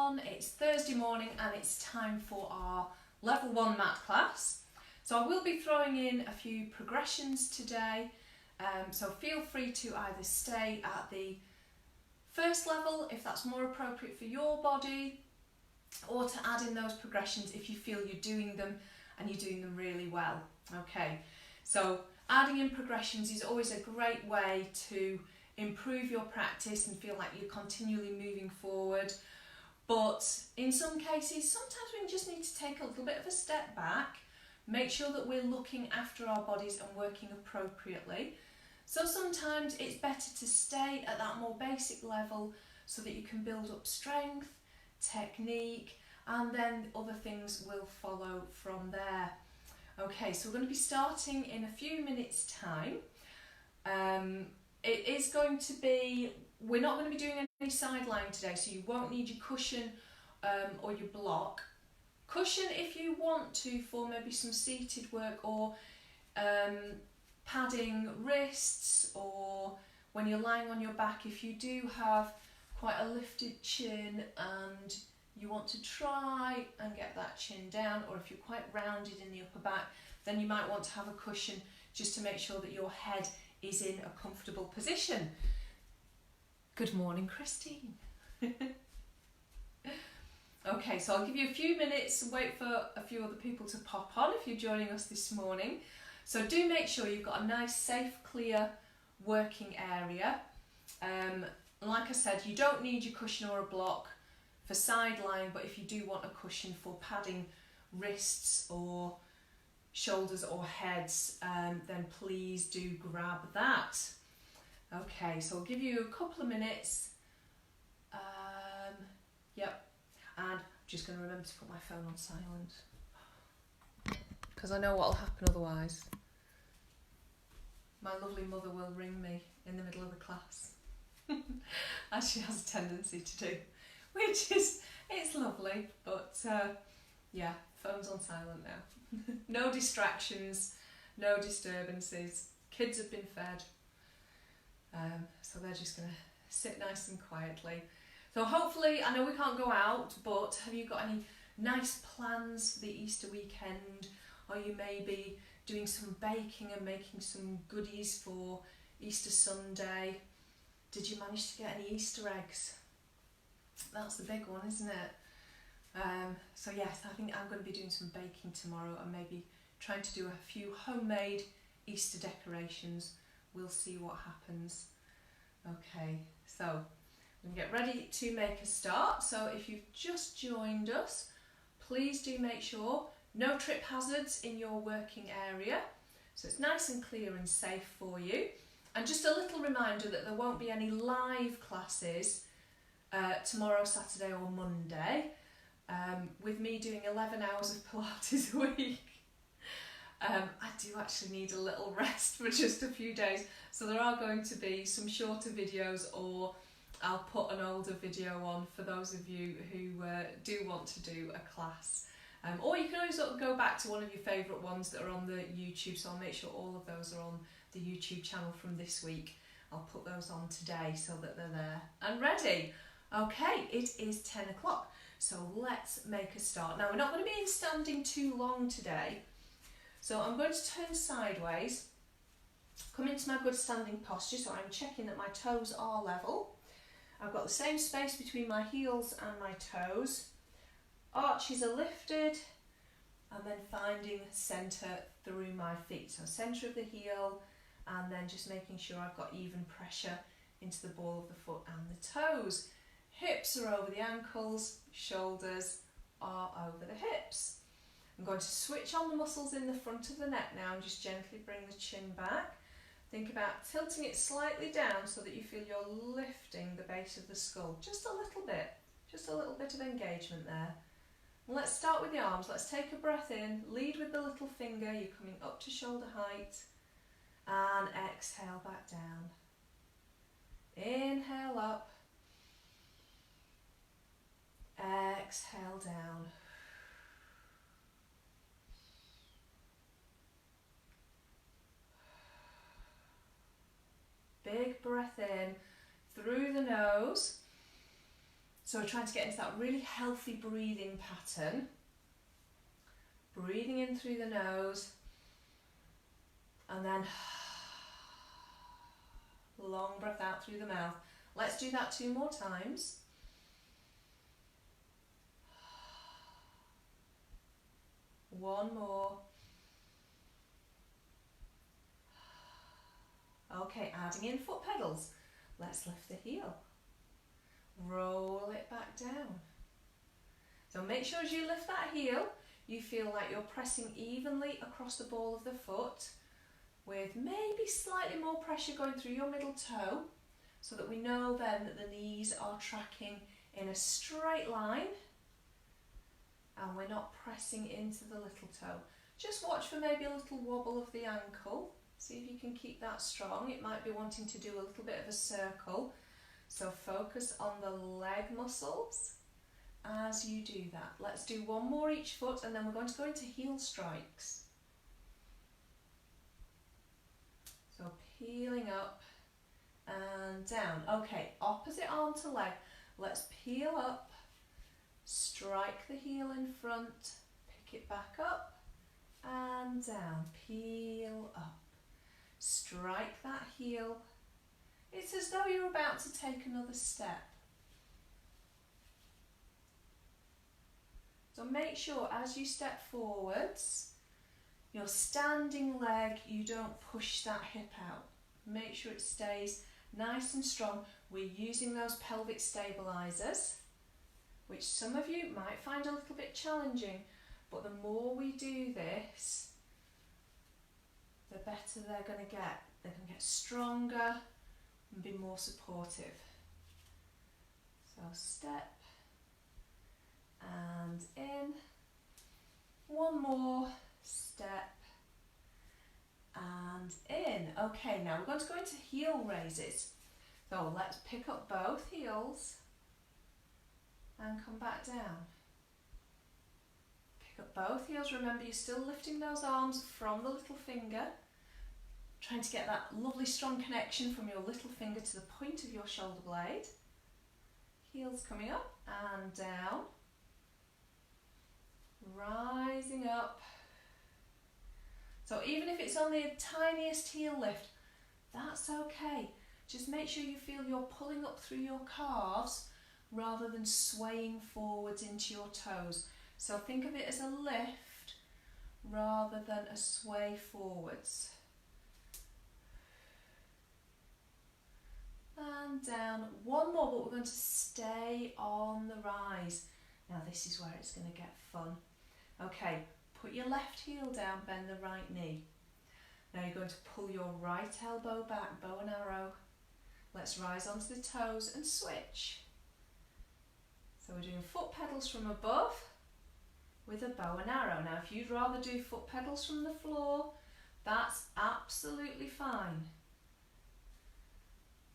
everyone, it's Thursday morning and it's time for our level 1 mat class. So I will be throwing in a few progressions today, so feel free to either stay at the first level if that's more appropriate for your body, or to add in those progressions if you feel you're doing them and you're doing them really well. Okay, so adding in progressions is always a great way to improve your practice and feel like you're continually moving forward. But in some cases, sometimes we just need to take a little bit of a step back, make sure that we're looking after our bodies and working appropriately. So sometimes it's better to stay at that more basic level so that you can build up strength, technique, and then other things will follow from there. Okay, so we're going to be starting in a few minutes' time. It is going to be, we're not going to be doing any side lying today, so you won't need your cushion or your block. Cushion if you want to for maybe some seated work, or padding wrists, or when you're lying on your back if you do have quite a lifted chin and you want to try and get that chin down, or if you're quite rounded in the upper back, then you might want to have a cushion just to make sure that your head is in a comfortable position. Good morning, Christine. Okay, so I'll give you a few minutes and wait for a few other people to pop on if you're joining us this morning. So do make sure you've got a nice, safe, clear working area. Like I said, you don't need your cushion or a block for side lying, but if you do want a cushion for padding wrists or shoulders or heads, then please do grab that. Okay, so I'll give you a couple of minutes. Yep, and I'm just going to remember to put my phone on silent, because I know what will happen otherwise. My lovely mother will ring me in the middle of the class, as she has a tendency to do, which is, it's lovely, but yeah, phone's on silent now. No distractions, no disturbances. Kids have been fed, so they're just going to sit nice and quietly. So hopefully, I know we can't go out, but have you got any nice plans for the Easter weekend? Are you maybe doing some baking and making some goodies for Easter Sunday? Did you manage to get any Easter eggs? That's the big one, isn't it? So yes, I think I'm going to be doing some baking tomorrow and maybe trying to do a few homemade Easter decorations. We'll see what happens. Okay, so we can get ready to make a start. So if you've just joined us, please do make sure no trip hazards in your working area, so it's nice and clear and safe for you. And just a little reminder that there won't be any live classes tomorrow, Saturday or Monday. With me doing 11 hours of Pilates a week, I do actually need a little rest for just a few days. So there are going to be some shorter videos, or I'll put an older video on for those of you who do want to do a class. Or you can always sort of go back to one of your favourite ones that are on the YouTube, so I'll make sure all of those are on the YouTube channel from this week. I'll put those on today so that they're there and ready. Okay, it is 10 o'clock, so let's make a start. Now, we're not going to be in standing too long today, so I'm going to turn sideways, come into my good standing posture, so I'm checking that my toes are level. I've got the same space between my heels and my toes. Arches are lifted, and then finding centre through my feet. So centre of the heel, and then just making sure I've got even pressure into the ball of the foot and the toes. Hips are over the ankles, shoulders are over the hips. I'm going to switch on the muscles in the front of the neck now and just gently bring the chin back. Think about tilting it slightly down so that you feel you're lifting the base of the skull. Just a little bit of engagement there. And let's start with the arms. Let's take a breath in, lead with the little finger, you're coming up to shoulder height, and exhale back down. Inhale up, exhale down. Big breath in through the nose. So we're trying to get into that really healthy breathing pattern. Breathing in through the nose and then long breath out through the mouth. Let's do that 2 more times. One more. Okay, adding in foot pedals. Let's lift the heel. Roll it back down. So make sure as you lift that heel, you feel like you're pressing evenly across the ball of the foot with maybe slightly more pressure going through your middle toe, so that we know then that the knees are tracking in a straight line and we're not pressing into the little toe. Just watch for maybe a little wobble of the ankle. See if you can keep that strong. It might be wanting to do a little bit of a circle. So focus on the leg muscles as you do that. Let's do 1 more each foot and then we're going to go into heel strikes. So peeling up and down. Okay, opposite arm to leg. Let's peel up, strike the heel in front, pick it back up and down. Peel up, strike that heel. It's as though you're about to take another step. So make sure as you step forwards, your standing leg, you don't push that hip out. Make sure it stays nice and strong. We're using those pelvic stabilizers, which some of you might find a little bit challenging, but the more we do this, the better they're going to get. They're going to get stronger and be more supportive. So step and in. 1 more, step and in. Okay, now we're going to go into heel raises. So let's pick up both heels and come back down. Pick up both heels. Remember, you're still lifting those arms from the little finger, trying to get that lovely strong connection from your little finger to the point of your shoulder blade. Heels coming up and down, rising up. So even if it's only a tiniest heel lift, that's okay. Just make sure you feel you're pulling up through your calves rather than swaying forwards into your toes. So think of it as a lift rather than a sway forwards. And down. 1 more, but we're going to stay on the rise. Now this is where it's going to get fun. Okay, put your left heel down, bend the right knee. Now you're going to pull your right elbow back, bow and arrow. Let's rise onto the toes and switch. So we're doing foot pedals from above with a bow and arrow. Now if you'd rather do foot pedals from the floor, that's absolutely fine.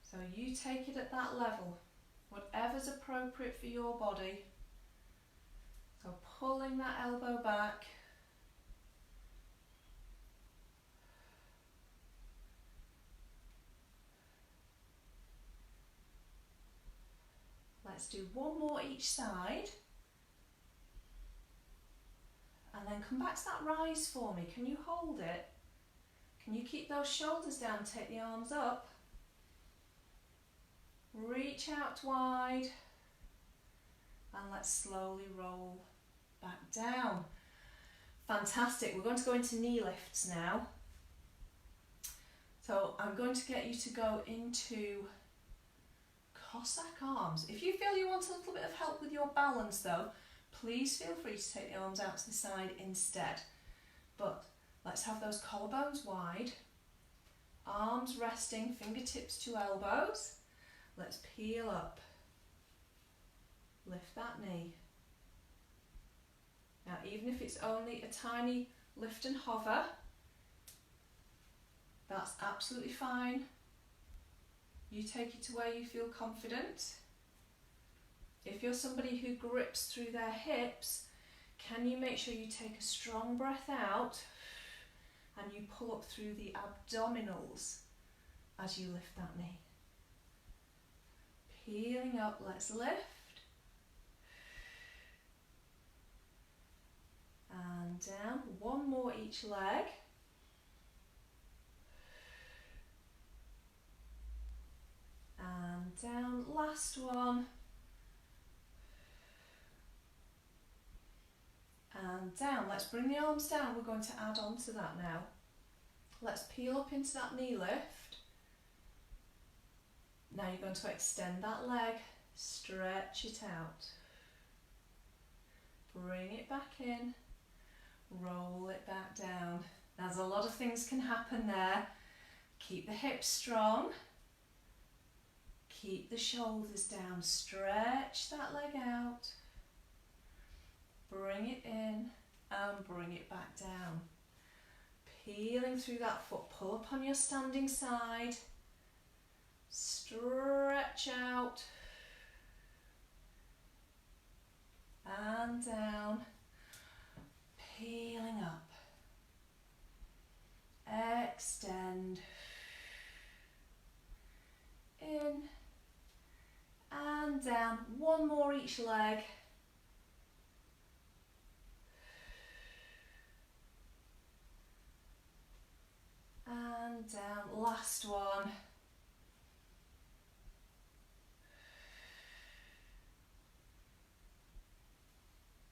So you take it at that level, whatever's appropriate for your body. So pulling that elbow back. Let's do 1 more each side. And then come back to that rise for me. Can you hold it? Can you keep those shoulders down, take the arms up? Reach out wide. And let's slowly roll back down. Fantastic. We're going to go into knee lifts now. So I'm going to get you to go into Cossack arms. If you feel you want a little bit of help with your balance though, please feel free to take the arms out to the side instead. But let's have those collarbones wide, arms resting, fingertips to elbows. Let's peel up. Lift that knee. Now even if it's only a tiny lift and hover, that's absolutely fine. You take it to where you feel confident. If you're somebody who grips through their hips, can you make sure you take a strong breath out and you pull up through the abdominals as you lift that knee. Peeling up, let's lift. and down. One more each leg. And down, last one. And down. Let's bring the arms down. We're going to add on to that now. Let's peel up into that knee lift. Now you're going to extend that leg, stretch it out. Bring it back in, roll it back down. There's a lot of things can happen there. Keep the hips strong. Keep the shoulders down, stretch that leg out. Bring it in and bring it back down. Peeling through that foot, pull up on your standing side. Stretch out. And down. Peeling up. Extend. In. And down. One more each leg. And down, last one.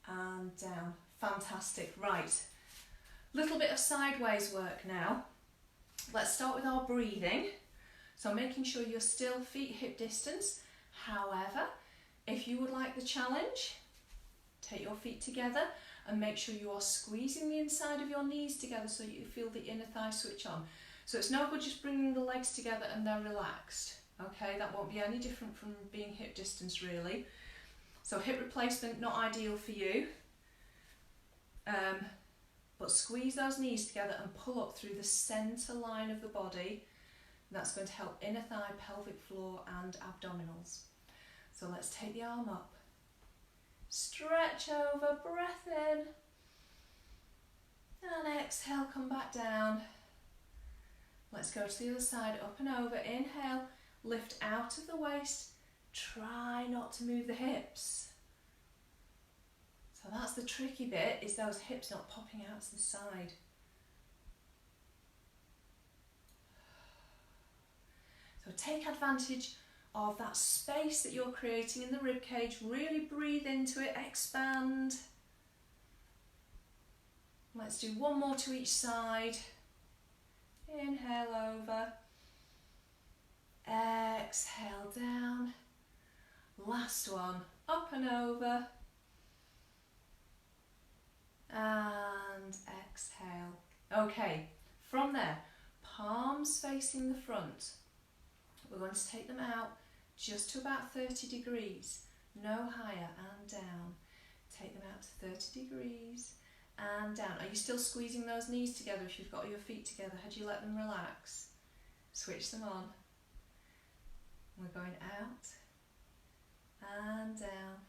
And down. Fantastic. Right. Little bit of sideways work now. Let's start with our breathing. So making sure you're still feet hip distance. However, if you would like the challenge, take your feet together and make sure you are squeezing the inside of your knees together so you feel the inner thigh switch on. So it's no good just bringing the legs together and they're relaxed. Okay, that won't be any different from being hip distance really. So hip replacement, not ideal for you. But squeeze those knees together and pull up through the centre line of the body. That's going to help inner thigh, pelvic floor and abdominals. So let's take the arm up. Stretch over, breath in. And exhale, come back down. Let's go to the other side, up and over. Inhale, lift out of the waist. Try not to move the hips. So that's the tricky bit, is those hips not popping out to the side. So take advantage of that space that you're creating in the rib cage. Really breathe into it, expand. Let's do one more to each side. Inhale over. Exhale down. Last one, up and over. And exhale. Okay, from there, palms facing the front. We're going to take them out just to about 30 degrees, no higher, and down. Take them out to 30 degrees and down. Are you still squeezing those knees together if you've got your feet together? Had you let them relax? Switch them on. We're going out and down.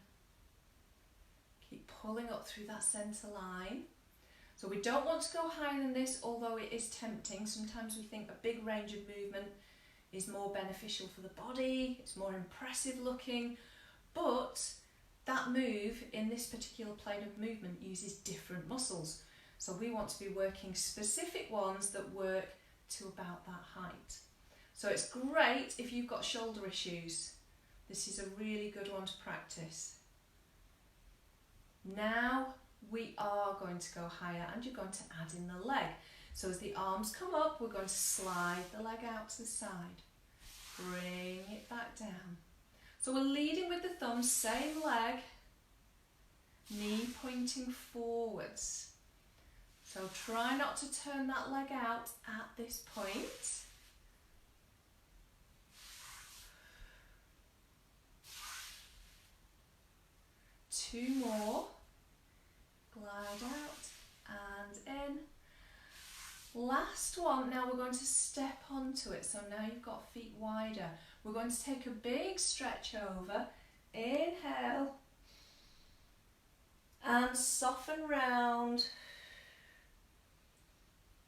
Keep pulling up through that centre line. So we don't want to go higher than this, although it is tempting. Sometimes we think a big range of movement is more beneficial for the body, it's more impressive looking, but that move in this particular plane of movement uses different muscles. So we want to be working specific ones that work to about that height. So it's great if you've got shoulder issues. This is a really good one to practice. Now we are going to go higher and you're going to add in the leg. So as the arms come up, we're going to slide the leg out to the side. Bring it back down. So we're leading with the thumb, same leg, knee pointing forwards. So try not to turn that leg out at this point. Two more. Glide out and in. Last one. Now we're going to step onto it. So now you've got feet wider. We're going to take a big stretch over. Inhale. And soften round.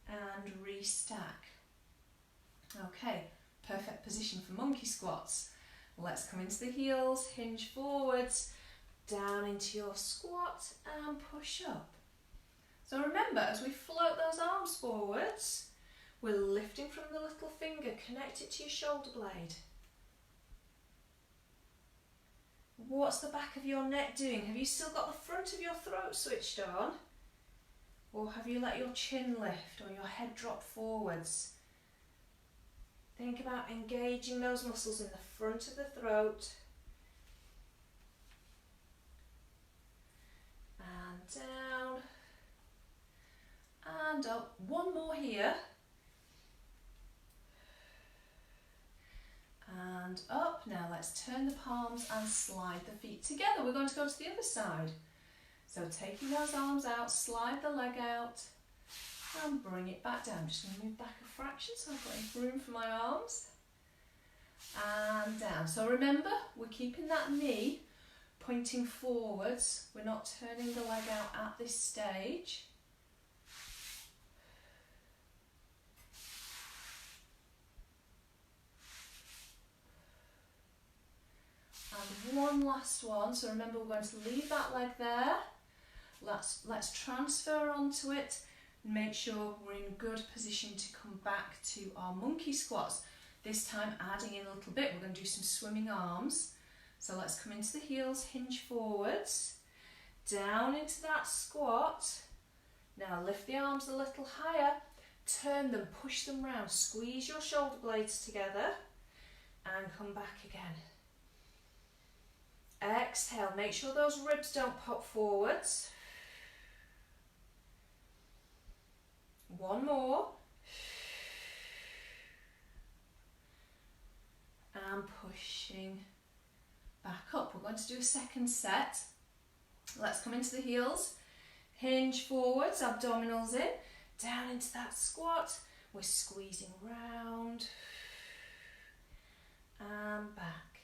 And restack. Okay, perfect position for monkey squats. Let's come into the heels, hinge forwards, down into your squat and push up. So remember, as we float those arms forwards, we're lifting from the little finger, connect it to your shoulder blade. What's the back of your neck doing? Have you still got the front of your throat switched on? Or have you let your chin lift or your head drop forwards? Think about engaging those muscles in the front of the throat. And down. And up. One more here. And up. Now let's turn the palms and slide the feet together. We're going to go to the other side. So taking those arms out, slide the leg out and bring it back down. Just going to move back a fraction so I've got enough room for my arms. And down. So remember, we're keeping that knee pointing forwards. We're not turning the leg out at this stage. And one last one. So remember, we're going to leave that leg there. Let's transfer onto it and make sure we're in good position to come back to our monkey squats. This time adding in a little bit, we're going to do some swimming arms. So let's come into the heels, hinge forwards, down into that squat. Now lift the arms a little higher, turn them, push them round, squeeze your shoulder blades together and come back again. Exhale, make sure those ribs don't pop forwards. One more. And pushing back up. We're going to do a second set. Let's come into the heels. Hinge forwards, abdominals in. Down into that squat. We're squeezing round. And back.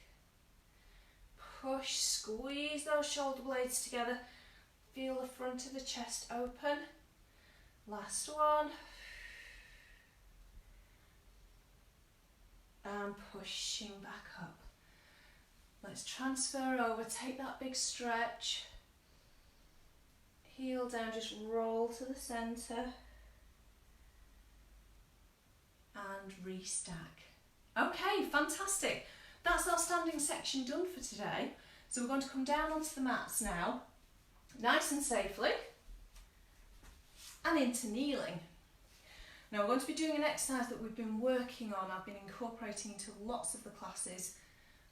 Push, squeeze those shoulder blades together. Feel the front of the chest open. Last one. And pushing back up. Let's transfer over, take that big stretch. Heel down, just roll to the centre. And restack. Okay, fantastic. That's our standing section done for today. So we're going to come down onto the mats now, nice and safely. And into kneeling. Now we're going to be doing an exercise that we've been working on, I've been incorporating into lots of the classes,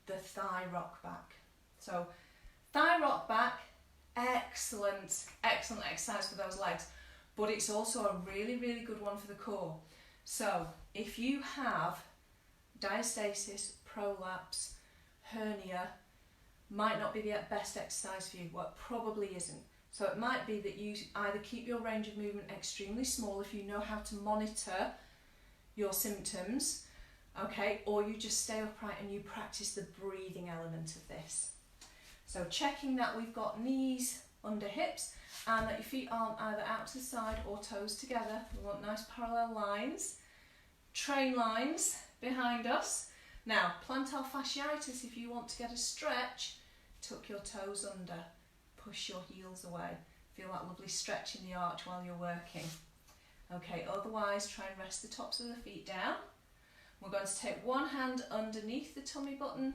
the thigh rock back. So thigh rock back, excellent exercise for those legs, but it's also a really good one for the core. So if you have diastasis, prolapse, hernia, might not be the best exercise for you. Well, it probably isn't. So it might be that you either keep your range of movement extremely small if you know how to monitor your symptoms, okay, or you just stay upright and you practice the breathing element of this. So checking that we've got knees under hips and that your feet aren't either out to the side or toes together. We want nice parallel lines, train lines behind us. Now, plantar fasciitis, if you want to get a stretch, tuck your toes under. Push your heels away. Feel that lovely stretch in the arch while you're working. Okay, otherwise try and rest the tops of the feet down. We're going to take one hand underneath the tummy button,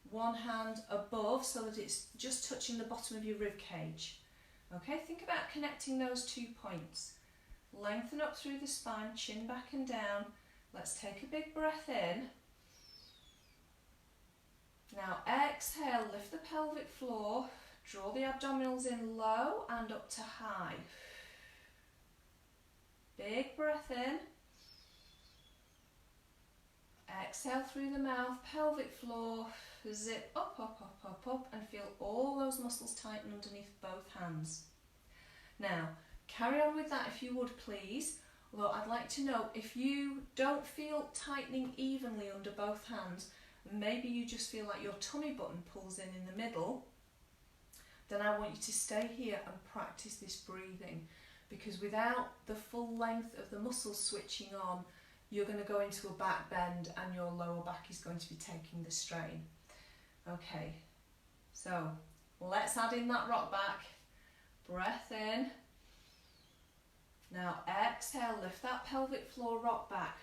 one hand above so that it's just touching the bottom of your rib cage. Okay, think about connecting those 2 points. Lengthen up through the spine, chin back and down. Let's take a big breath in. Now exhale, lift the pelvic floor. Draw the abdominals in low and up to high. Big breath in. Exhale through the mouth, pelvic floor, zip up, and feel all those muscles tighten underneath both hands. Now, carry on with that if you would please, although I'd like to know if you don't feel tightening evenly under both hands, maybe you just feel like your tummy button pulls in the middle, then I want you to stay here and practice this breathing, because without the full length of the muscles switching on, you're going to go into a back bend and your lower back is going to be taking the strain. Okay, so let's add in that rock back. Breath in. Now exhale, lift that pelvic floor, rock back.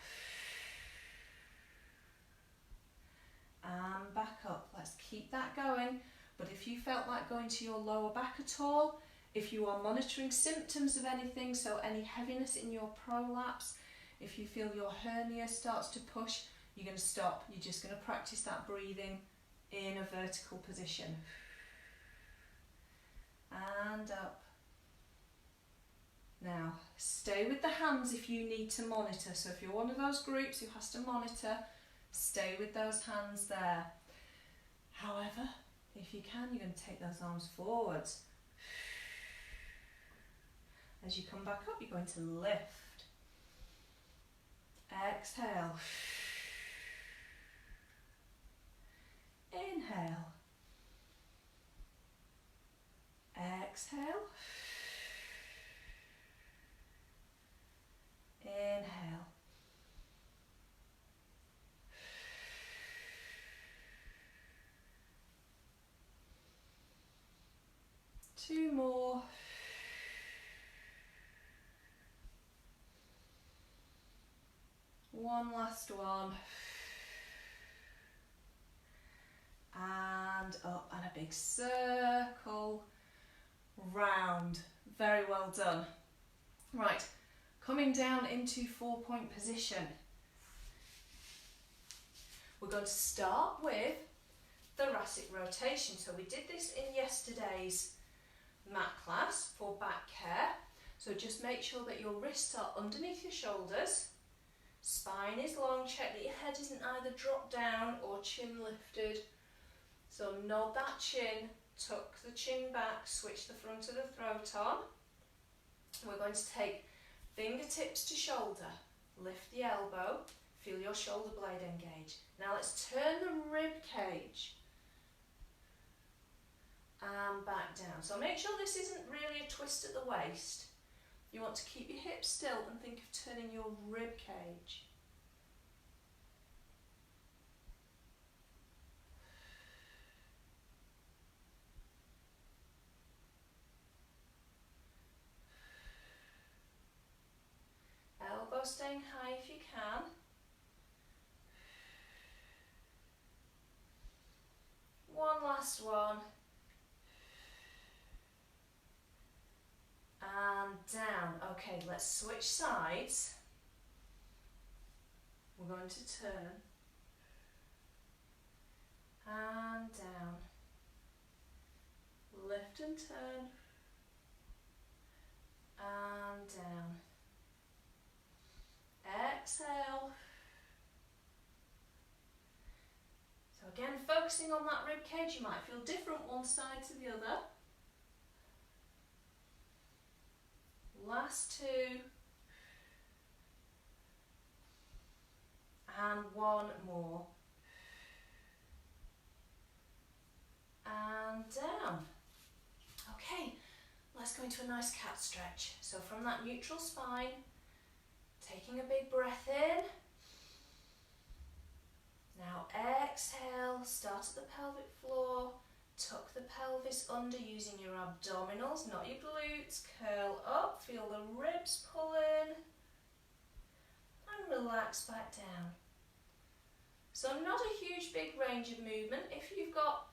And back up. Let's keep that going. But if you felt like going to your lower back at all, if you are monitoring symptoms of anything, so any heaviness in your prolapse, if you feel your hernia starts to push, you're going to stop. You're just going to practice that breathing in a vertical position. And up. Now, stay with the hands if you need to monitor. So if you're one of those groups who has to monitor, stay with those hands there. However, if you can, you're going to take those arms forwards. As you come back up, you're going to lift. Exhale. Inhale. Exhale. Inhale. Two more. One last one. And up and a big circle round. Very well done. Right, coming down into 4-point position. We're going to start with thoracic rotation. So we did this in yesterday's mat class for back care. So just make sure that your wrists are underneath your shoulders. Spine is long. Check that your head isn't either dropped down or chin lifted. So nod that chin, tuck the chin back, switch the front of the throat on. We're going to take fingertips to shoulder, lift the elbow, feel your shoulder blade engage. Now let's turn the rib cage and back down. So make sure this isn't really a twist at the waist. You want to keep your hips still and think of turning your rib cage. Elbow staying high if you can. One last one. And down. Okay, let's switch sides. We're going to turn. And down. Lift and turn. And down. Exhale. So again, focusing on that rib cage, you might feel different one side to the other. Last two. And one more. And down. Okay, let's go into a nice cat stretch. So from that neutral spine, taking a big breath in. Now exhale, start at the pelvic floor, tuck the pelvis under using your abdominals, not your glutes. Curl up, feel the ribs pull in, and relax back down. So not a huge big range of movement. If you've got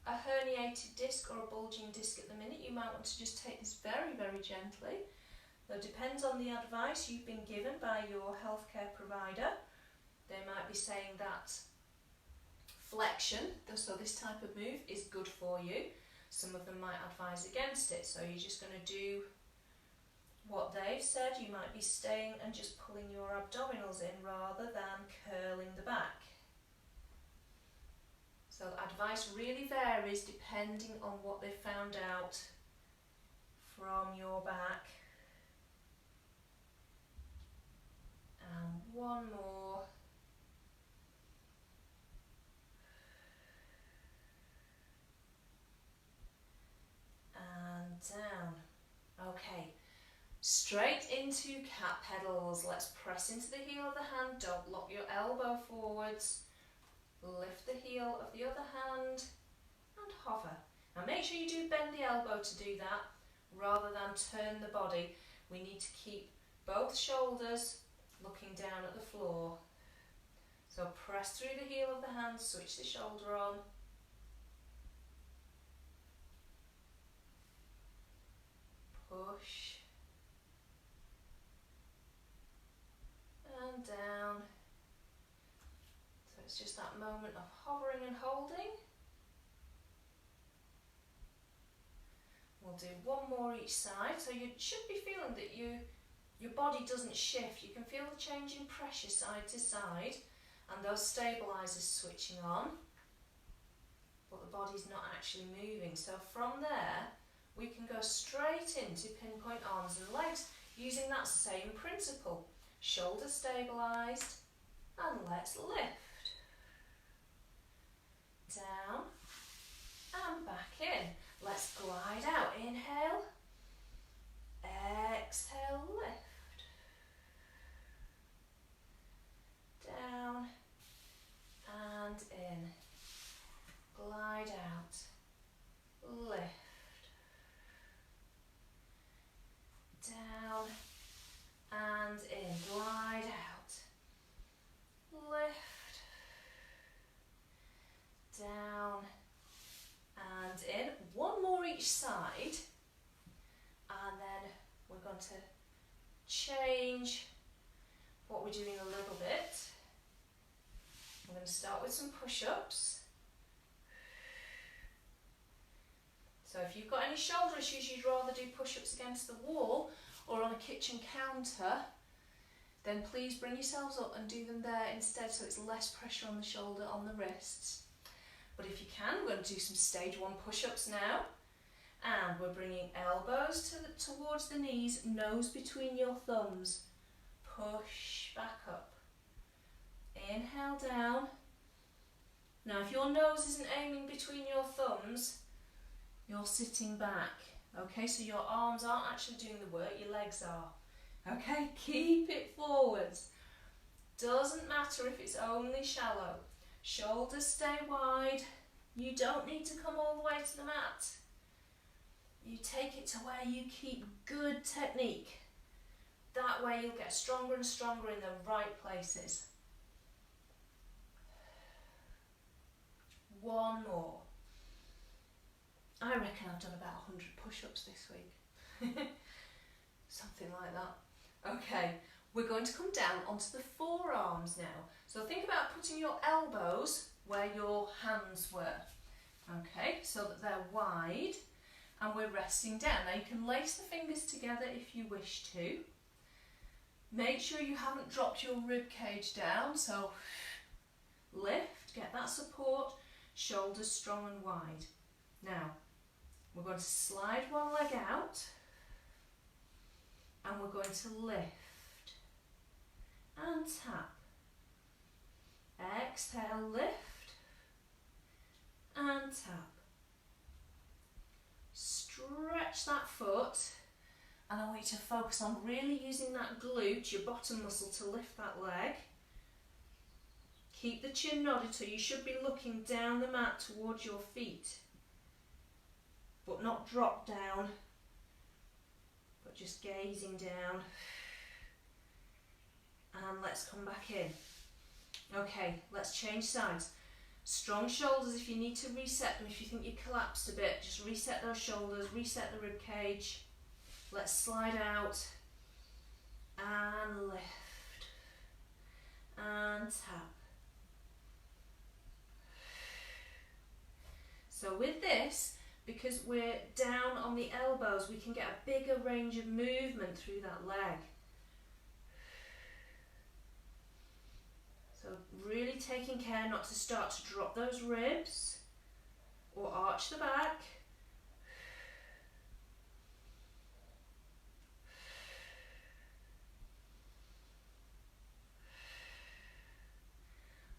a herniated disc or a bulging disc at the minute, you might want to just take this very, very gently. Though it depends on the advice you've been given by your healthcare provider. They might be saying that flexion, so this type of move, is good for you. Some of them might advise against it, so you're just going to do what they've said. You might be staying and just pulling your abdominals in rather than curling the back. So advice really varies depending on what they've found out from your back. And one more. And down. Okay, straight into cat pedals. Let's press into the heel of the hand. Don't lock your elbow forwards. Lift the heel of the other hand and hover. Now make sure you do bend the elbow to do that rather than turn the body. We need to keep Both shoulders looking down at the floor. So press through the heel of the hand, switch the shoulder on. Push. And down. So it's just that moment of hovering and holding. We'll do one more each side. So you should be feeling that your body doesn't shift. You can feel the change in pressure side to side and those stabilisers switching on, but the body's not actually moving. So from there, we can go straight into pinpoint arms and legs using that same principle. Shoulders stabilised, and let's lift. Down and back in. Let's glide out. Inhale, exhale, lift. Down and in. Glide out, lift. Down and in. Glide out, lift. Down and in. One more each side, and then we're going to change what we're doing a little bit. I'm going to start with some push-ups. So if you've got any shoulder issues, you'd rather do push-ups against the wall or on a kitchen counter, then please bring yourselves up and do them there instead, so it's less pressure on the shoulder, on the wrists. But if you can, we're going to do some stage 1 push-ups now. And we're bringing elbows towards the knees, nose between your thumbs. Push back up. Inhale down. Now if your nose isn't aiming between your thumbs, you're sitting back. Okay, so your arms aren't actually doing the work, your legs are. Okay, keep it forwards. Doesn't matter if it's only shallow. Shoulders stay wide. You don't need to come all the way to the mat. You take it to where you keep good technique. That way you'll get stronger and stronger in the right places. One more. I reckon I've done about 100 push-ups this week. Something like that. Okay, we're going to come down onto the forearms now. So think about putting your elbows where your hands were. Okay, so that they're wide and we're resting down. Now you can lace the fingers together if you wish to. Make sure you haven't dropped your rib cage down, so lift, get that support, shoulders strong and wide. Now, we're going to slide one leg out and we're going to lift and tap. Exhale, lift and tap. Stretch that foot, and I want you to focus on really using that glute, your bottom muscle, to lift that leg. Keep the chin nodded, so you should be looking down the mat towards your feet, but not drop down, but just gazing down. And let's come back in. Okay, let's change sides. Strong shoulders if you need to reset them. If you think you collapsed a bit, just reset those shoulders, reset the rib cage. Let's slide out and lift and tap. So with this, because we're down on the elbows, we can get a bigger range of movement through that leg. So really taking care not to start to drop those ribs or arch the back.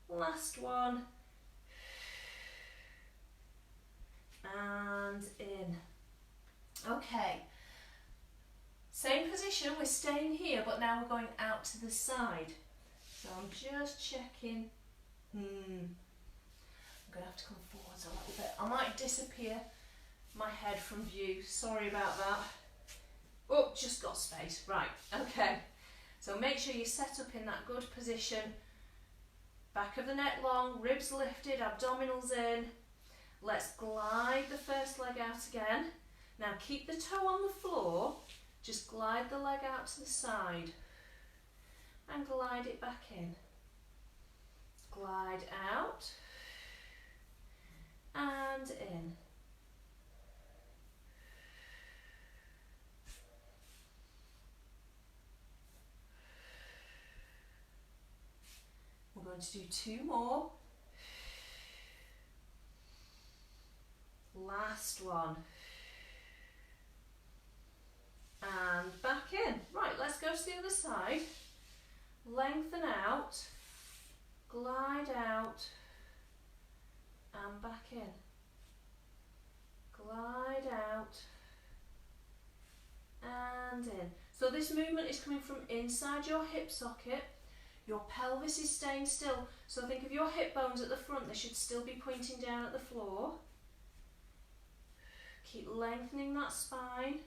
Last one. And in. Okay. Same position, we're staying here, but now we're going out to the side. So I'm just checking. I'm going to have to come forwards a little bit. I might disappear my head from view. Sorry about that. Oh, just got space. Right, okay. So make sure you set up in that good position. Back of the neck long, ribs lifted, abdominals in. Let's glide the first leg out again. Now keep the toe on the floor, just glide the leg out to the side and glide it back in. Glide out and in. We're going to do 2 more. Last one. And back in. Right, let's go to the other side. Lengthen out, glide out and back in. Glide out and in. So this movement is coming from inside your hip socket. Your pelvis is staying still. So think of your hip bones at the front, they should still be pointing down at the floor. Keep lengthening that spine.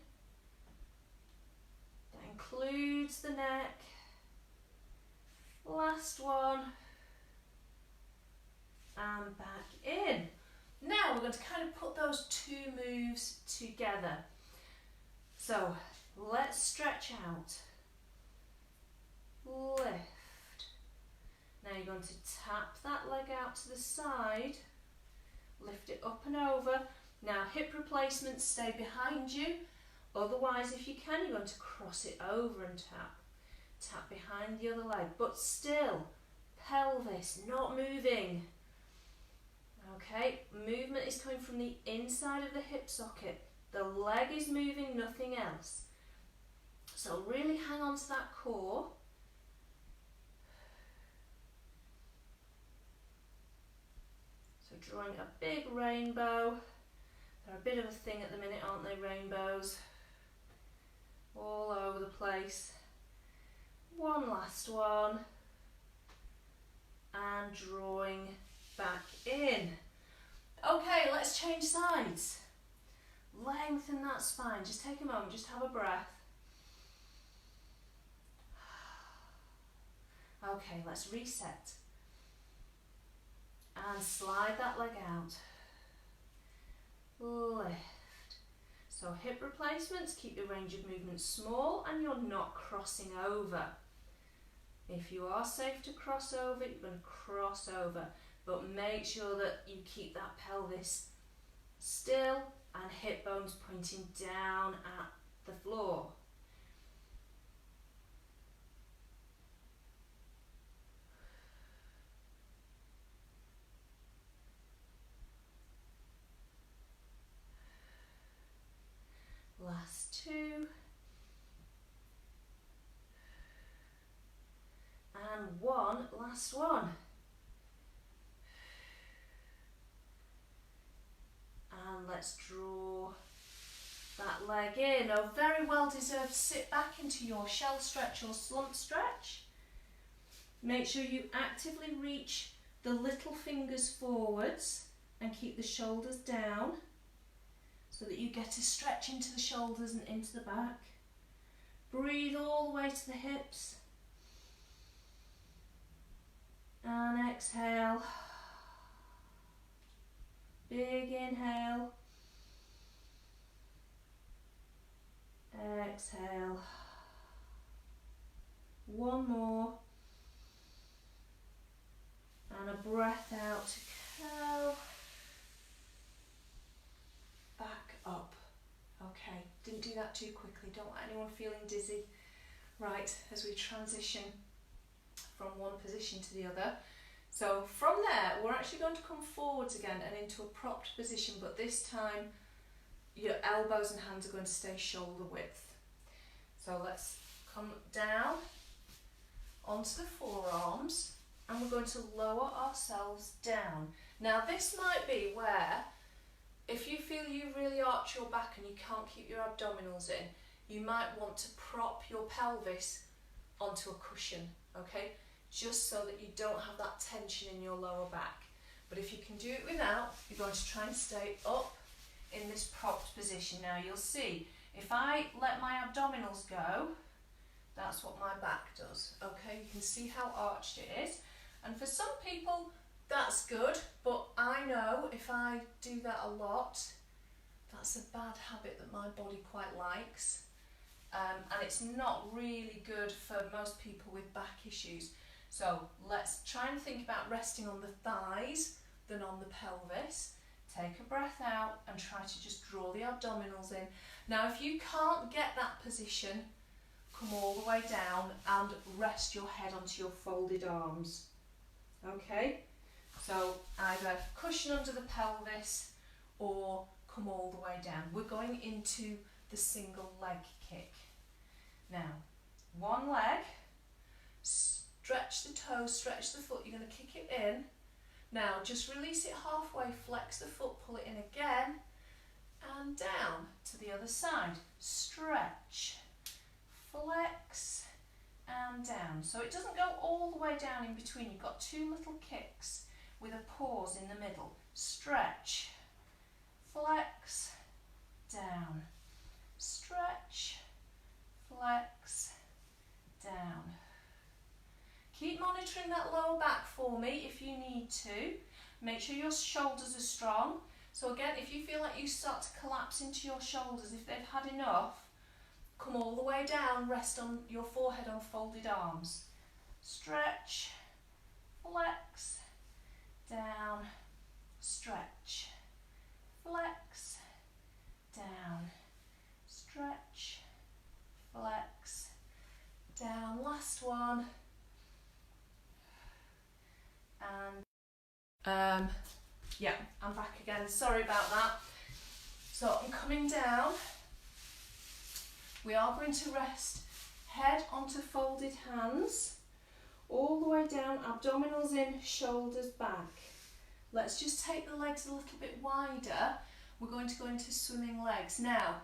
That includes the neck. Last one. And back in. Now we're going to kind of put those 2 moves together. So let's stretch out. Lift. Now you're going to tap that leg out to the side. Lift it up and over. Now hip replacements stay behind you. Otherwise, if you can, you're going to cross it over and tap. Tap behind the other leg, but still, pelvis not moving. Okay, movement is coming from the inside of the hip socket. The leg is moving, nothing else. So really hang on to that core. So drawing a big rainbow. They're a bit of a thing at the minute, aren't they, rainbows? All over the place. One last one. And drawing back in. Okay, let's change sides. Lengthen that spine. Just take a moment, just have a breath. Okay, let's reset. And slide that leg out. Lift. So hip replacements, keep your range of movement small and you're not crossing over. If you are safe to cross over, you're going to cross over. But make sure that you keep that pelvis still and hip bones pointing down at the floor. Last 2. And 1, last one. And let's draw that leg in. A very well deserved sit back into your shell stretch or slump stretch. Make sure you actively reach the little fingers forwards and keep the shoulders down so that you get a stretch into the shoulders and into the back. Breathe all the way to the hips. And exhale. Big inhale. Exhale. One more. And a breath out to curl. Back up. Okay, didn't do that too quickly. Don't let anyone feeling dizzy. Right, as we transition from one position to the other. So from there, we're actually going to come forwards again and into a propped position, but this time your elbows and hands are going to stay shoulder width. So let's come down onto the forearms and we're going to lower ourselves down. Now this might be where, if you feel you really arch your back and you can't keep your abdominals in, you might want to prop your pelvis onto a cushion, okay? Just so that you don't have that tension in your lower back. But if you can do it without, you're going to try and stay up in this propped position. Now you'll see, if I let my abdominals go, That's what my back does. Okay, you can see how arched it is. And for some people, that's good, but I know if I do that a lot, that's a bad habit that my body quite likes. And it's not really good for most people with back issues. So let's try and think about resting on the thighs than on the pelvis. Take a breath out and try to just draw the abdominals in. Now if you can't get that position, come all the way down and rest your head onto your folded arms. Okay, so either cushion under the pelvis or come all the way down. We're going into the single leg kick. Now, one leg, stretch the toes, stretch the foot, you're going to kick it in. Now just release it halfway, flex the foot, pull it in again and down to the other side. Stretch, flex and down. So it doesn't go all the way down in between. You've got two little kicks with a pause in the middle. Stretch, flex, down. Stretch, flex, down. Keep monitoring that lower back for me if you need to. Make sure your shoulders are strong. So again, if you feel like you start to collapse into your shoulders, if they've had enough, come all the way down, rest on your forehead on folded arms. Stretch, flex, down, stretch, flex, down, stretch, flex, down. Last one. And yeah, I'm back again. Sorry about that. So I'm coming down. We are going to rest head onto folded hands, all the way down, abdominals in, shoulders back. Let's just take the legs a little bit wider. We're going to go into swimming legs. Now,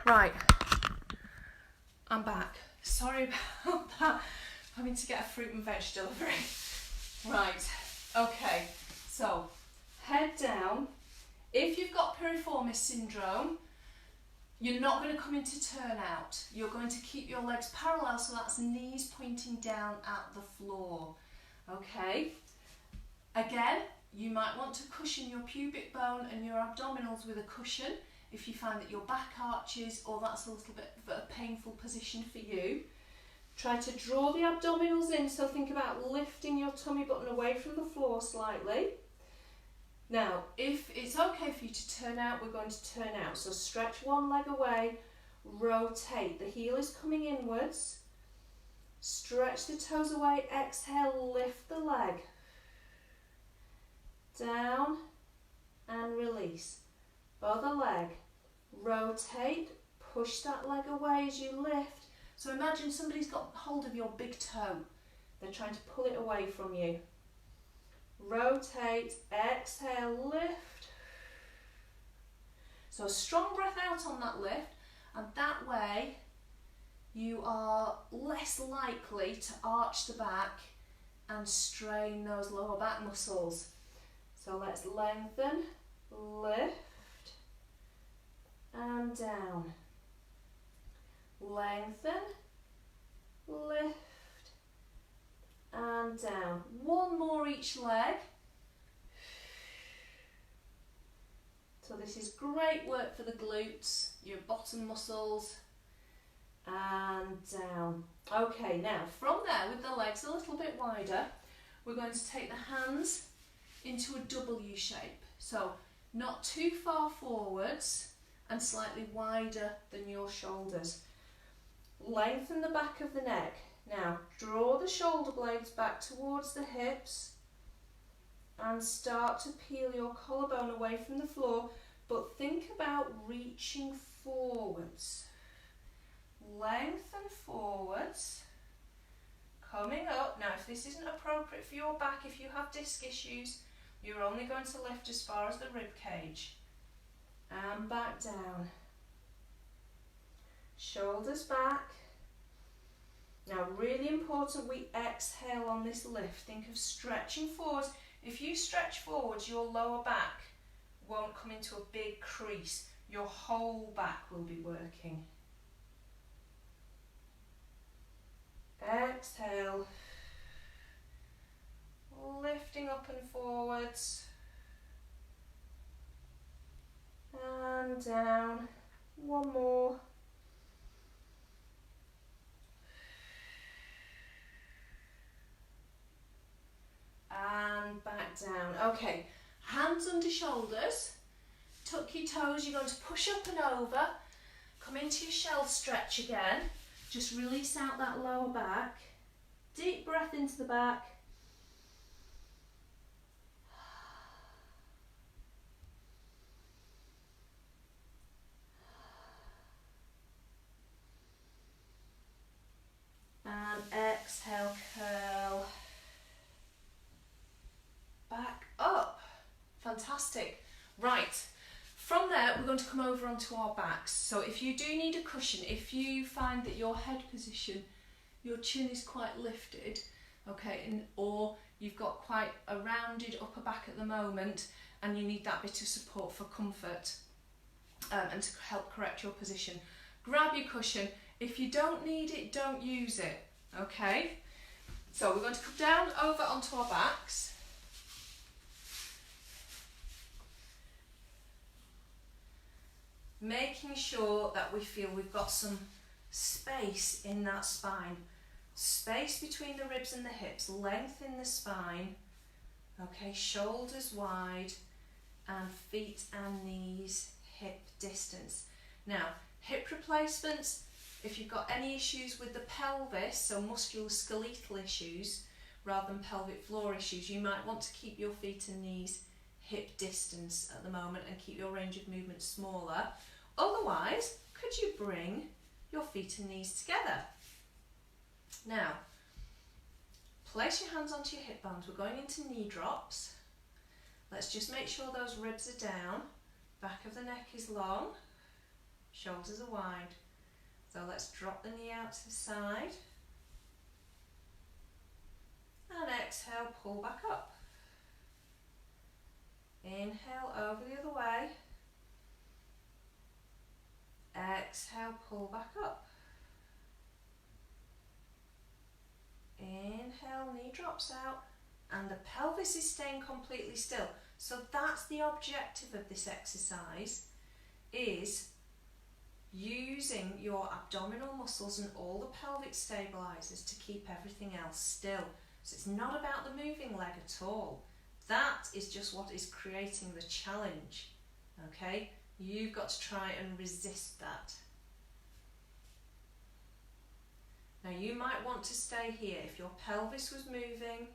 right, I'm back. Sorry about that. Having to get a fruit and veg delivery. Right, okay, so head down. If you've got piriformis syndrome, you're not going to come into turnout. You're going to keep your legs parallel, so that's knees pointing down at the floor. Okay, again, you might want to cushion your pubic bone and your abdominals with a cushion if you find that your back arches or that's a little bit of a painful position for you. Try to draw the abdominals in, so think about lifting your tummy button away from the floor slightly. Now, if it's okay for you to turn out, we're going to turn out. So stretch one leg away, rotate. The heel is coming inwards. Stretch the toes away, exhale, lift the leg. Down and release. Other leg, rotate, push that leg away as you lift. So imagine somebody's got hold of your big toe. They're trying to pull it away from you. Rotate, exhale, lift. So a strong breath out on that lift, and that way you are less likely to arch the back and strain those lower back muscles. So let's lengthen, lift and down. Lengthen, lift and down. One more each leg. So this is great work for the glutes, your bottom muscles, and down. Okay, now from there, with the legs a little bit wider, we're going to take the hands into a W shape. So not too far forwards and slightly wider than your shoulders. Lengthen the back of the neck. Now draw the shoulder blades back towards the hips and start to peel your collarbone away from the floor, but think about reaching forwards. Lengthen forwards, coming up. Now if this isn't appropriate for your back, if you have disc issues, you're only going to lift as far as the rib cage and back down. Shoulders back. Now really important, we exhale on this lift. Think of stretching forwards. If you stretch forwards, your lower back won't come into a big crease. Your whole back will be working. Exhale. Lifting up and forwards. And down. One more. And back down. Okay, hands under shoulders. Tuck your toes. You're going to push up and over. Come into your shell stretch again. Just release out that lower back. Deep breath into the back. And exhale, curl. Back up. Fantastic. Right. From there, we're going to come over onto our backs. So if you do need a cushion, if you find that your head position, your chin is quite lifted, okay, or you've got quite a rounded upper back at the moment and you need that bit of support for comfort and to help correct your position, grab your cushion. If you don't need it, don't use it, okay? So we're going to come down over onto our backs. Making sure that we feel we've got some space in that spine. Space between the ribs and the hips, length in the spine. Okay, shoulders wide and feet and knees hip distance. Now, hip replacements, if you've got any issues with the pelvis, so musculoskeletal issues rather than pelvic floor issues, you might want to keep your feet and knees hip distance at the moment and keep your range of movement smaller. Otherwise, could you bring your feet and knees together? Now, place your hands onto your hip bones. We're going into knee drops. Let's just make sure those ribs are down, back of the neck is long, shoulders are wide. So let's drop the knee out to the side. And exhale, pull back up. Inhale over the other way. Exhale, pull back up. Inhale, knee drops out, and the pelvis is staying completely still. So that's the objective of this exercise, is using your abdominal muscles and all the pelvic stabilizers to keep everything else still. So it's not about the moving leg at all. That is just what is creating the challenge, okay? You've got to try and resist that. Now you might want to stay here. If your pelvis was moving,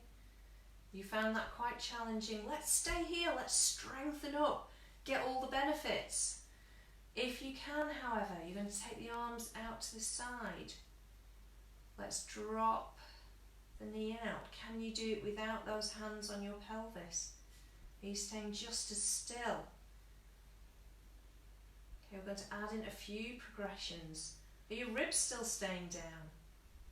you found that quite challenging, let's stay here, let's strengthen up, get all the benefits. If you can, however, you're going to take the arms out to the side. Let's drop the knee out. Can you do it without those hands on your pelvis? Are you staying just as still? Okay, we're going to add in a few progressions. Are your ribs still staying down?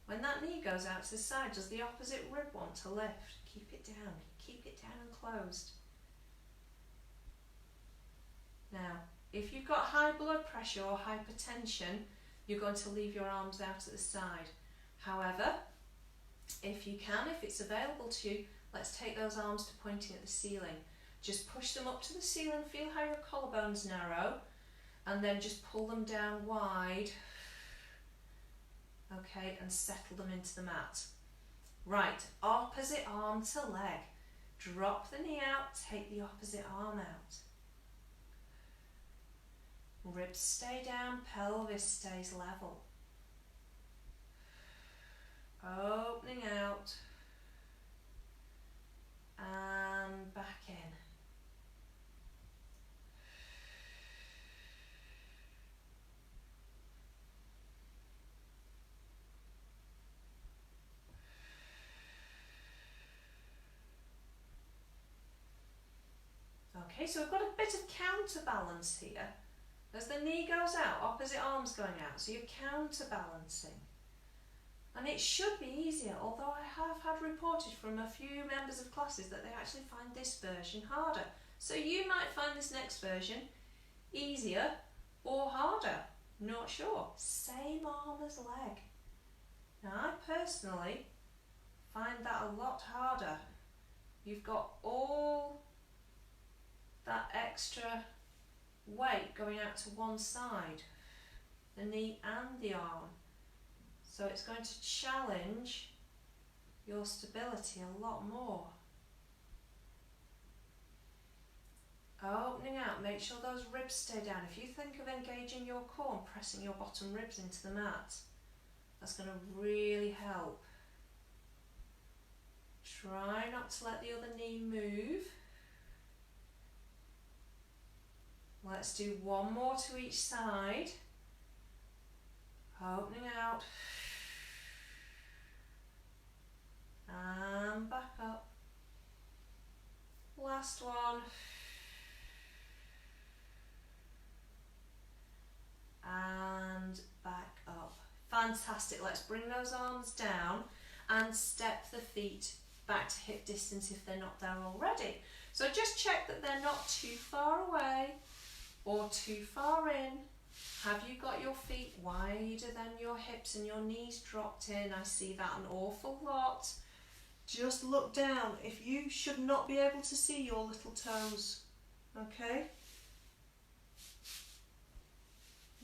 When that knee goes out to the side, does the opposite rib want to lift? Keep it down and closed. Now, if you've got high blood pressure or hypertension, you're going to leave your arms out at the side. However, if you can, if it's available to you, let's take those arms to pointing at the ceiling. Just push them up to the ceiling, feel how your collarbones narrow, and then just pull them down wide. Okay, and settle them into the mat. Right, opposite arm to leg. Drop the knee out, take the opposite arm out. Ribs stay down, pelvis stays level. Opening out and back in. Okay, so we've got a bit of counterbalance here. As the knee goes out, opposite arm's going out, so you're counterbalancing. And it should be easier, although I have had reported from a few members of classes that they actually find this version harder. So you might find this next version easier or harder, not sure. Same arm as leg. Now I personally find that a lot harder. You've got all that extra weight going out to one side, the knee and the arm. So it's going to challenge your stability a lot more. Opening out, make sure those ribs stay down. If you think of engaging your core and pressing your bottom ribs into the mat, that's going to really help. Try not to let the other knee move. Let's do one more to each side. Opening out. And back up. Last one. And back up. Fantastic. Let's bring those arms down and step the feet back to hip distance if they're not there already. So just check that they're not too far away or too far in. Have you got your feet wider than your hips and your knees dropped in? I see that an awful lot. Just look down. If you should not be able to see your little toes, okay?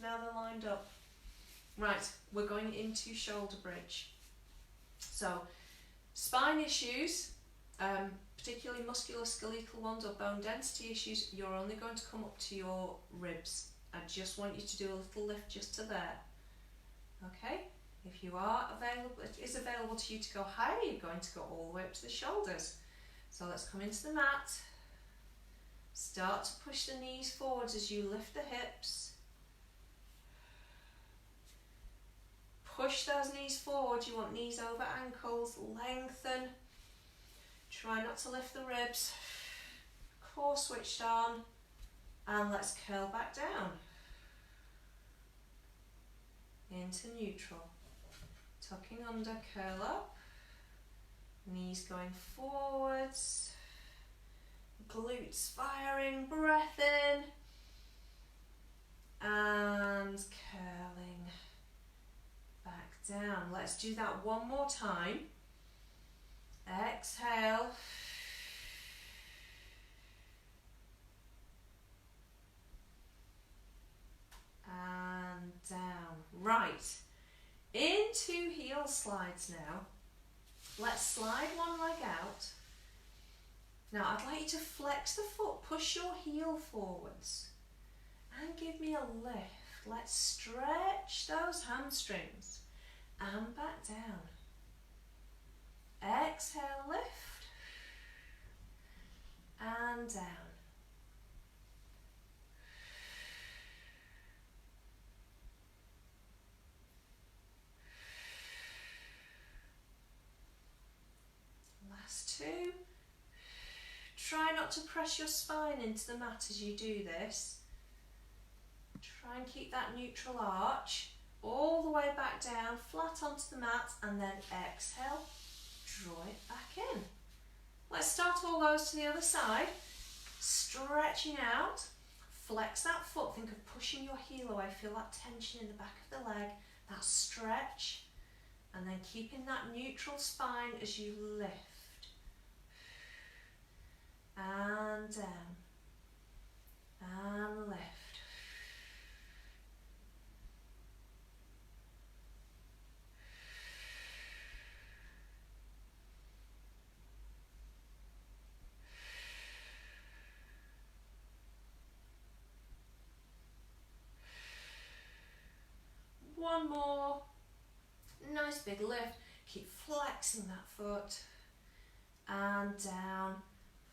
Now they're lined up. Right, we're going into shoulder bridge. So, spine issues, particularly musculoskeletal ones or bone density issues, you're only going to come up to your ribs. I just want you to do a little lift just to there. Okay? If you are available, it is available to you to go higher, you're going to go all the way up to the shoulders. So let's come into the mat. Start to push the knees forwards as you lift the hips. Push those knees forward. You want knees over ankles. Lengthen. Try not to lift the ribs. Core switched on. And let's curl back down. Into neutral. Tucking under, curl up. Knees going forwards. Glutes firing, breath in. And curling back down. Let's do that one more time. Exhale. And down. Right. Into heel slides now. Let's slide one leg out. Now I'd like you to flex the foot, push your heel forwards and give me a lift. Let's stretch those hamstrings and back down. Exhale, lift and down. Last two. Try not to press your spine into the mat as you do this. Try and keep that neutral arch all the way back down, flat onto the mat, and then exhale, draw it back in. Let's start all those to the other side. Stretching out, flex that foot, think of pushing your heel away, feel that tension in the back of the leg, that stretch, and then keeping that neutral spine as you lift. And down, and lift. One more, nice big lift, keep flexing that foot, and down.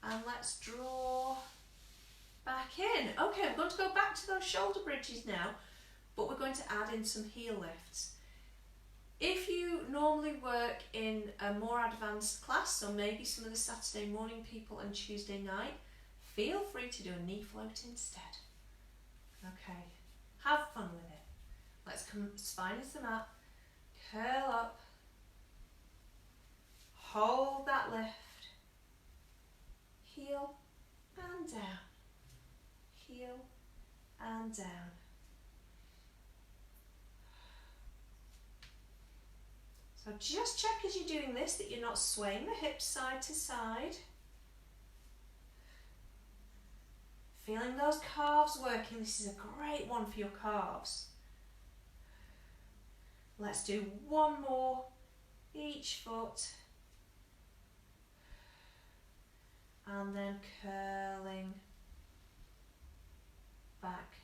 And let's draw back in. Okay, I'm going to go back to those shoulder bridges now, but we're going to add in some heel lifts. If you normally work in a more advanced class, so maybe some of the Saturday morning people and Tuesday night, feel free to do a knee float instead. Okay, have fun with it. Let's come spine into the mat, curl up, hold that lift. Heel and down, heel and down. So So just check as you're doing this that you're not swaying the hips side to side. Feeling those calves working. This is a great one for your calves. Let's do one more each foot. And then curling back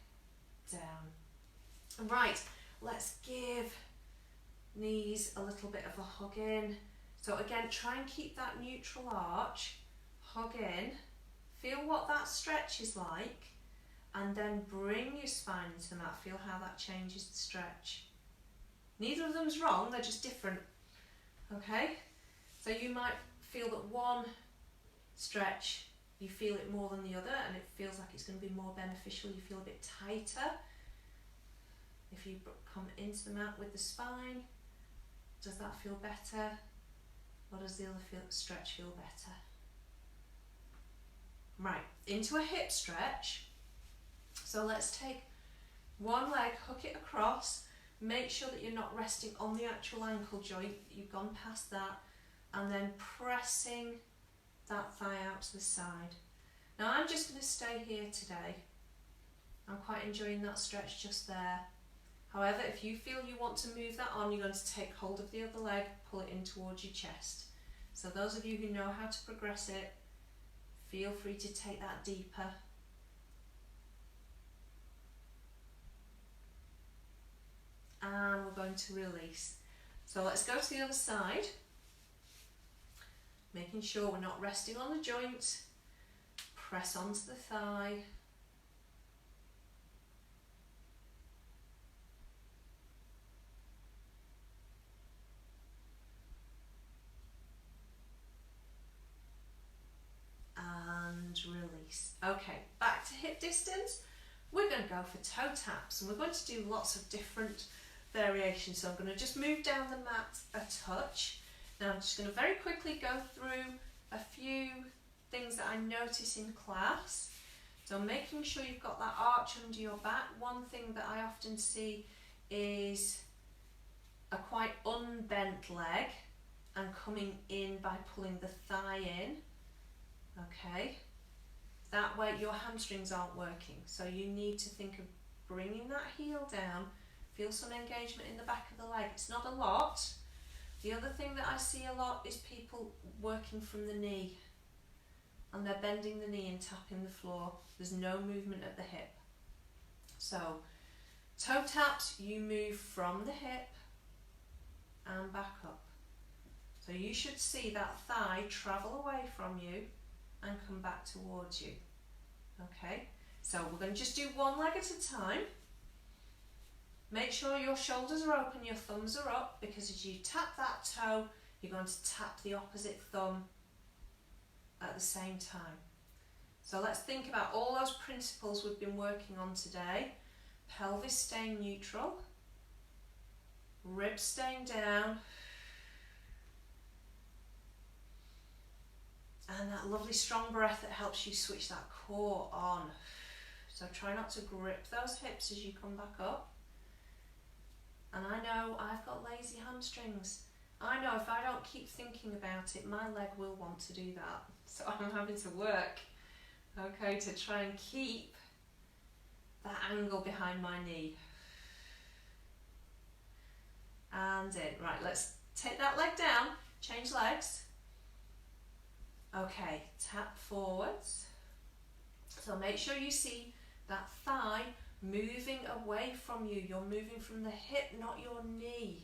down. Right, let's give knees a little bit of a hug in. So again, try and keep that neutral arch. Hug in. Feel what that stretch is like. And then bring your spine into the mat. Feel how that changes the stretch. Neither of them's wrong, they're just different. Okay? So you might feel that one stretch, you feel it more than the other, and it feels like it's going to be more beneficial. You feel a bit tighter. If you come into the mat with the spine, does that feel better? Or does the other stretch feel better? Right, into a hip stretch. So let's take one leg, hook it across. Make sure that you're not resting on the actual ankle joint, you've gone past that, and then pressing that thigh out to the side. Now I'm just going to stay here today. I'm quite enjoying that stretch just there. However, if you feel you want to move that on, you're going to take hold of the other leg, pull it in towards your chest. So those of you who know how to progress it, feel free to take that deeper. And we're going to release. So let's go to the other side. Making sure we're not resting on the joint. Press onto the thigh. And release. Okay, back to hip distance. We're going to go for toe taps, and we're going to do lots of different variations. So I'm going to just move down the mat a touch. Now I'm just going to very quickly go through a few things that I notice in class. So making sure you've got that arch under your back. One thing that I often see is a quite unbent leg and coming in by pulling the thigh in. Okay, that way your hamstrings aren't working. So you need to think of bringing that heel down. Feel some engagement in the back of the leg. It's not a lot. The other thing that I see a lot is people working from the knee, and they're bending the knee and tapping the floor. There's no movement at the hip. So toe taps, you move from the hip and back up. So you should see that thigh travel away from you and come back towards you. Okay, so we're going to just do one leg at a time. Make sure your shoulders are open, your thumbs are up, because as you tap that toe, you're going to tap the opposite thumb at the same time. So let's think about all those principles we've been working on today. Pelvis staying neutral, ribs staying down, and that lovely strong breath that helps you switch that core on. So try not to grip those hips as you come back up. And I know I've got lazy hamstrings. I know if I don't keep thinking about it, my leg will want to do that. So I'm having to work, okay, to try and keep that angle behind my knee. And in. Right, let's take that leg down, change legs. Okay, tap forwards. So make sure you see that thigh moving away from you. You're moving from the hip, not your knee.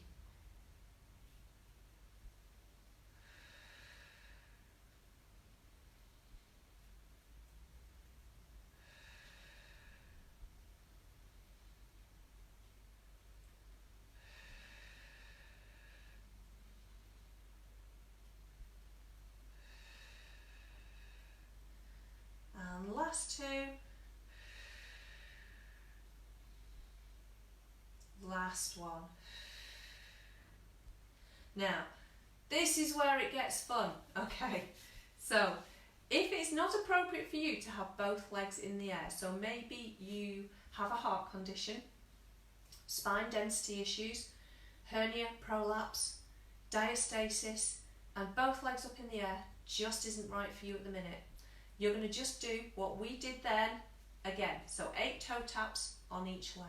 And last two. Last one. Now, this is where it gets fun. Okay, so if it's not appropriate for you to have both legs in the air, so maybe you have a heart condition, spine density issues, hernia, prolapse, diastasis and both legs up in the air just isn't right for you at the minute. You're going to just do what we did then again. So 8 toe taps on each leg.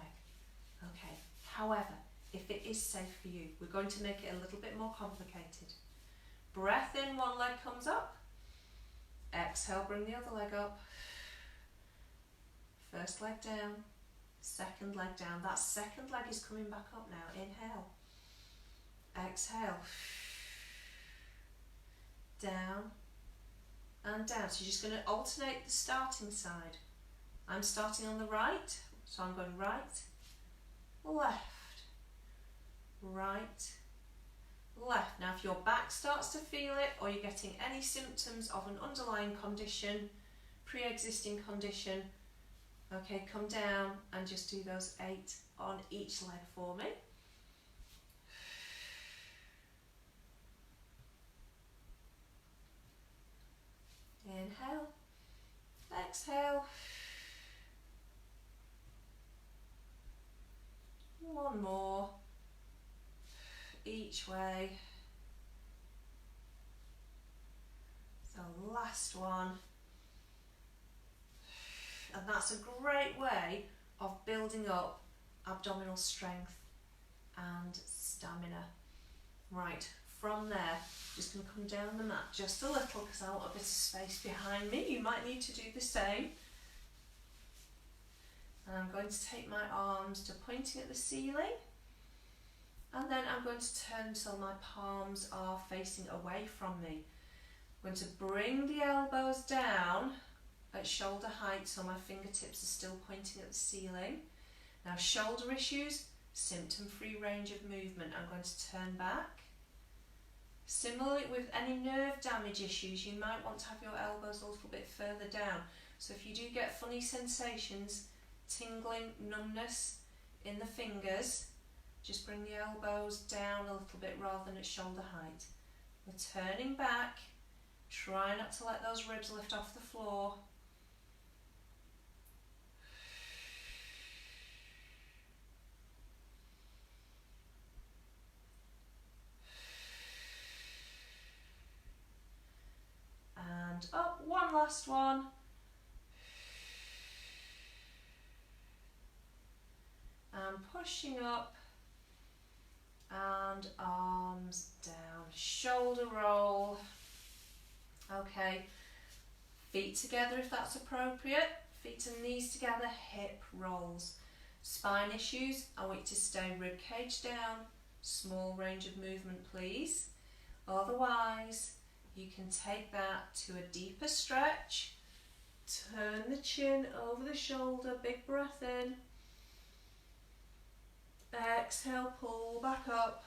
Okay. However, if it is safe for you, we're going to make it a little bit more complicated. Breath in, one leg comes up. Exhale, bring the other leg up. First leg down, second leg down. That second leg is coming back up now. Inhale. Exhale. Down and down. So you're just going to alternate the starting side. I'm starting on the right, so I'm going right, left, right, left. Now if your back starts to feel it, or you're getting any symptoms of an underlying condition, pre-existing condition, okay, come down and just do those 8 on each leg for me. Inhale, exhale. One more, each way. So last one. And that's a great way of building up abdominal strength and stamina. Right, from there, just going to come down the mat just a little because I want a bit of space behind me. You might need to do the same. And I'm going to take my arms to pointing at the ceiling, and then I'm going to turn so my palms are facing away from me. I'm going to bring the elbows down at shoulder height so my fingertips are still pointing at the ceiling. Now shoulder issues, symptom-free range of movement. I'm going to turn back. Similarly with any nerve damage issues, you might want to have your elbows a little bit further down. So if you do get funny sensations, tingling, numbness in the fingers, just bring the elbows down a little bit rather than at shoulder height. We're turning back. Try not to let those ribs lift off the floor. And up, one last one. And pushing up and arms down, shoulder roll. Okay, feet together if that's appropriate, feet and knees together, hip rolls. Spine issues, I want you to stay rib cage down, small range of movement please. Otherwise, you can take that to a deeper stretch, turn the chin over the shoulder, big breath in. Exhale, pull back up.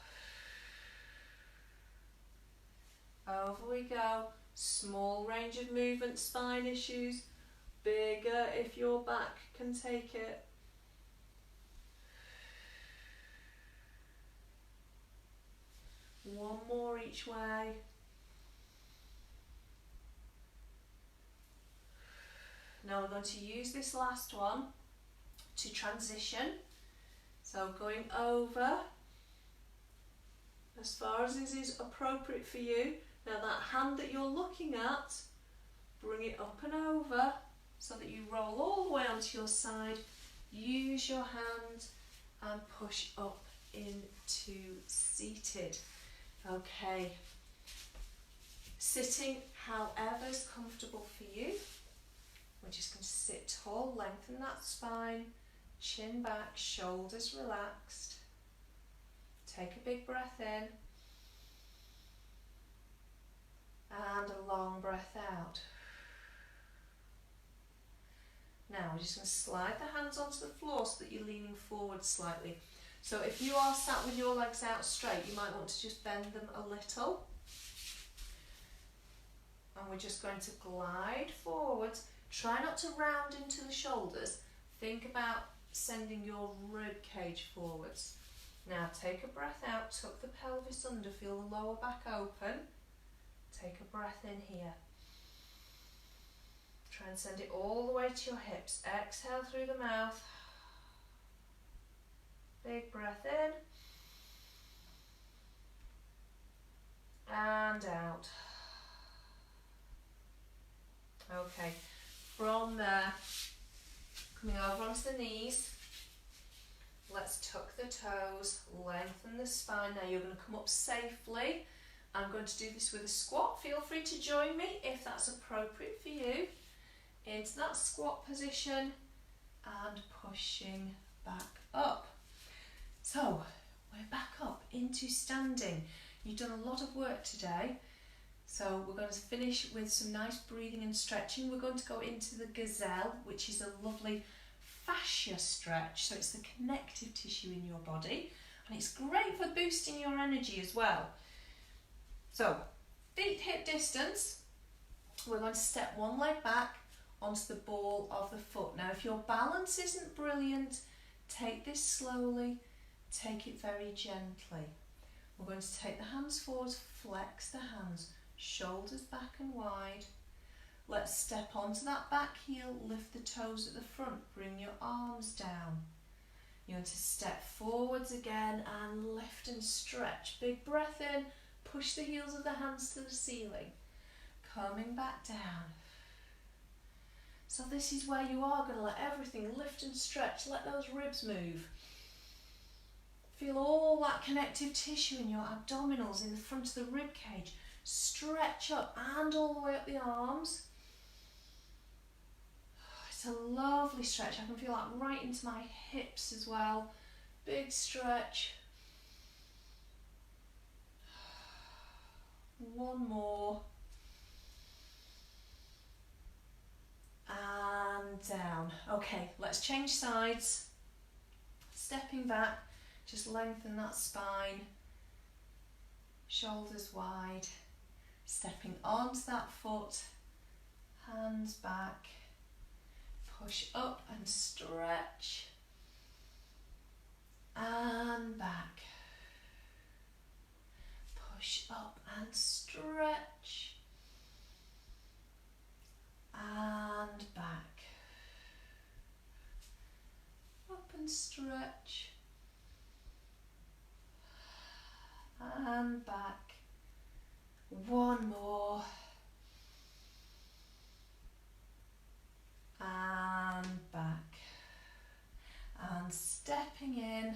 Over we go. Small range of movement, spine issues. Bigger if your back can take it. One more each way. Now we're going to use this last one to transition. So going over as far as this is appropriate for you. Now that hand that you're looking at, bring it up and over so that you roll all the way onto your side. Use your hand and push up into seated. Okay. Sitting however is comfortable for you. We're just going to sit tall, lengthen that spine. Chin back, shoulders relaxed. Take a big breath in. And a long breath out. Now we're just going to slide the hands onto the floor so that you're leaning forward slightly. So if you are sat with your legs out straight, you might want to just bend them a little. And we're just going to glide forwards. Try not to round into the shoulders. Think about sending your rib cage forwards. Now take a breath out, tuck the pelvis under, feel the lower back open. Take a breath in here. Try and send it all the way to your hips. Exhale through the mouth. Big breath in. and out. Okay, from there, coming over onto the knees, let's tuck the toes, lengthen the spine. Now you're going to come up safely. I'm going to do this with a squat. Feel free to join me if that's appropriate for you. Into that squat position and pushing back up. So we're back up into standing. You've done a lot of work today. So we're going to finish with some nice breathing and stretching. We're going to go into the gazelle, which is a lovely fascia stretch. So it's the connective tissue in your body, and it's great for boosting your energy as well. So feet hip distance. We're going to step one leg back onto the ball of the foot. Now if your balance isn't brilliant, take this slowly, take it very gently. We're going to take the hands forward, flex the hands, shoulders back and wide. Let's step onto that back heel, lift the toes at the front, bring your arms down. You're going to step forwards again and lift and stretch. Big breath in, push the heels of the hands to the ceiling. Coming back down. So this is where you are going to let everything lift and stretch, let those ribs move. Feel all that connective tissue in your abdominals, in the front of the rib cage. Stretch up and all the way up the arms. It's a lovely stretch. I can feel that right into my hips as well. Big stretch. One more. And down. Okay, let's change sides. Stepping back, just lengthen that spine. Shoulders wide. Stepping onto that foot. Hands back. Push up and stretch. And back. Push up and stretch. And back. Up and stretch. And back. One more. And back. And stepping in.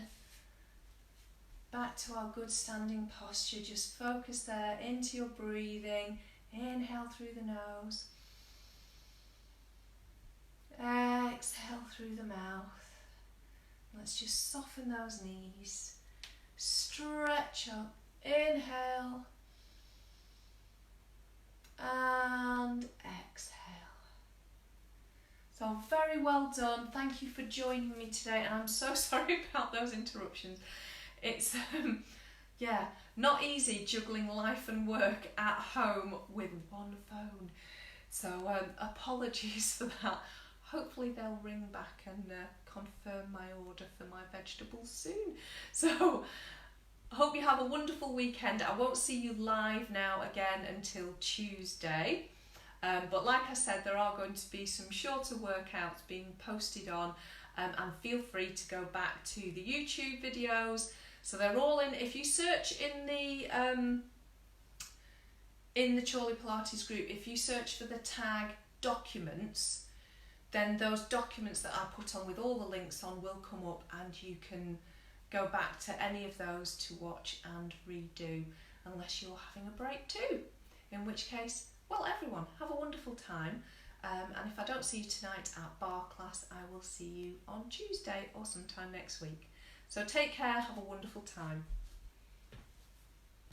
Back to our good standing posture. Just focus there into your breathing. Inhale through the nose. Exhale through the mouth. Let's just soften those knees. Stretch up. Inhale. And exhale. So very well done. Thank you for joining me today, and I'm so sorry about those interruptions. It's yeah, not easy juggling life and work at home with one phone. So apologies for that. Hopefully they'll ring back and confirm my order for my vegetables soon. So I hope you have a wonderful weekend. I won't see you live now again until Tuesday. But like I said, there are going to be some shorter workouts being posted on, and feel free to go back to the YouTube videos. So they're all in. If you search in the Chorley Pilates group, if you search for the tag documents, then those documents that I put on with all the links on will come up, and you can go back to any of those to watch and redo, unless you're having a break too, in which case, well, everyone, have a wonderful time, and if I don't see you tonight at bar class, I will see you on Tuesday or sometime next week. So take care, have a wonderful time.